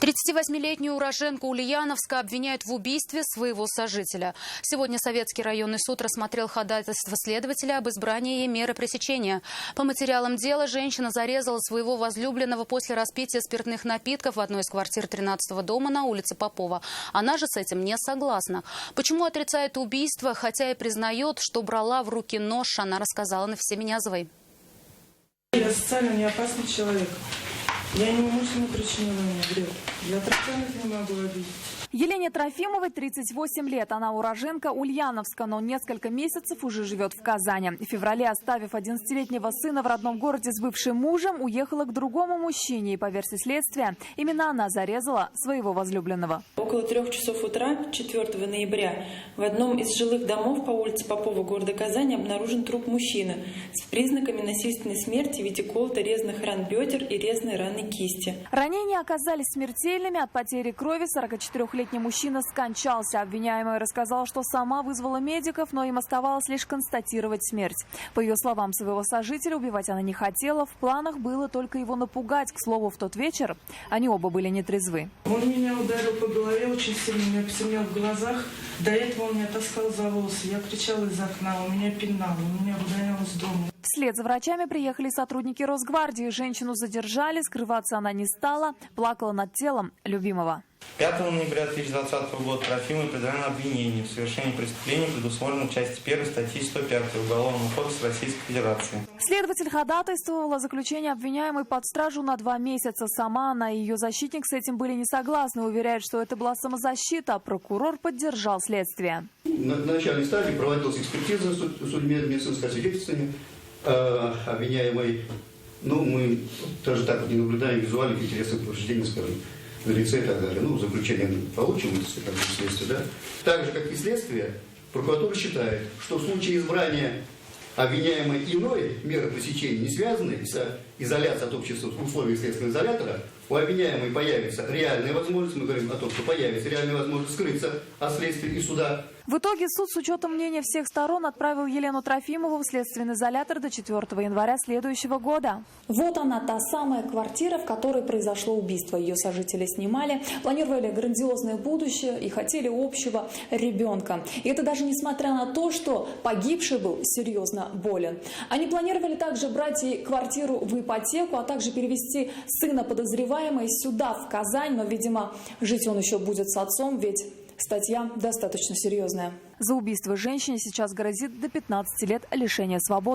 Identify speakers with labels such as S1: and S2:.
S1: 38-летнюю уроженку Ульяновска обвиняют в убийстве своего сожителя. Сегодня Советский районный суд рассмотрел ходатайство следователя об избрании ей меры пресечения. По материалам дела женщина зарезала своего возлюбленного после распития спиртных напитков в одной из квартир 13-го дома на улице Попова. Она же с этим не согласна. Почему отрицает убийство, хотя и признает, что брала в руки нож, она рассказала Нафисе Минязовой.
S2: Я социально не опасный человек. Я неумышленно причинила ему вред. Я трофимов не могу обидеть.
S3: Елене Трофимовой 38 лет. Она уроженка Ульяновска, но несколько месяцев уже живет в Казани. В феврале, оставив 11-летнего сына в родном городе с бывшим мужем, уехала к другому мужчине. И по версии следствия, именно она зарезала своего возлюбленного.
S4: Около 3 часов утра 4 ноября в одном из жилых домов по улице Попова города Казани обнаружен труп мужчины с признаками насильственной смерти в виде колото-резных ран бедер и резной раны кисти.
S3: Ранения оказались смертельными. От потери крови 44-летний мужчина скончался. Обвиняемая рассказала, что сама вызвала медиков, но им оставалось лишь констатировать смерть. По ее словам, своего сожителя убивать она не хотела. В планах было только его напугать. К слову, в тот вечер они оба были нетрезвы.
S2: Он меня ударил по голове очень сильно, у меня посинел в глазах. До этого он меня таскал за волосы. Я кричала из окна, он меня пинал, он меня выгонял из дома.
S3: Вслед за врачами приехали сотрудники Росгвардии. Женщину задержали, скрываться она не стала, плакала над телом любимого.
S5: 5 ноября 2020 года Трофимовой предъявлено обвинение в совершении преступления, предусмотренного части 1 статьи 105 Уголовного кодекса Российской Федерации.
S3: Следователь ходатайствовал о заключении обвиняемой под стражу на 2 месяца. Сама она и ее защитник с этим были не согласны. Уверяют, что это была самозащита, а прокурор поддержал следствие.
S6: На начальной стадии проводилась экспертиза судебно-медицинское свидетельствование обвиняемой. Мы даже так не наблюдаем визуальных интересов повреждений, скажем, на лице и так далее. Заключение получим, как следствие, да? Так же, как и следствие, прокуратура считает, что в случае избрания обвиняемой иной меры пресечения, не связанной с изоляцией от общества в условиях следственного изолятора, у обвиняемой появится реальная возможность, мы говорим о том, что появится реальная возможность скрыться от следствия и суда.
S3: В итоге суд с учетом мнения всех сторон отправил Елену Трофимову в следственный изолятор до 4 января следующего года.
S7: Вот она, та самая квартира, в которой произошло убийство. Ее сожители снимали, планировали грандиозное будущее и хотели общего ребенка. И это даже несмотря на то, что погибший был серьезно болен. Они планировали также брать и квартиру в ипотеку, а также перевести сына подозреваемой сюда, в Казань. Но, видимо, жить он еще будет с отцом, ведь статья достаточно серьезная.
S3: За убийство женщине сейчас грозит до 15 лет лишения свободы.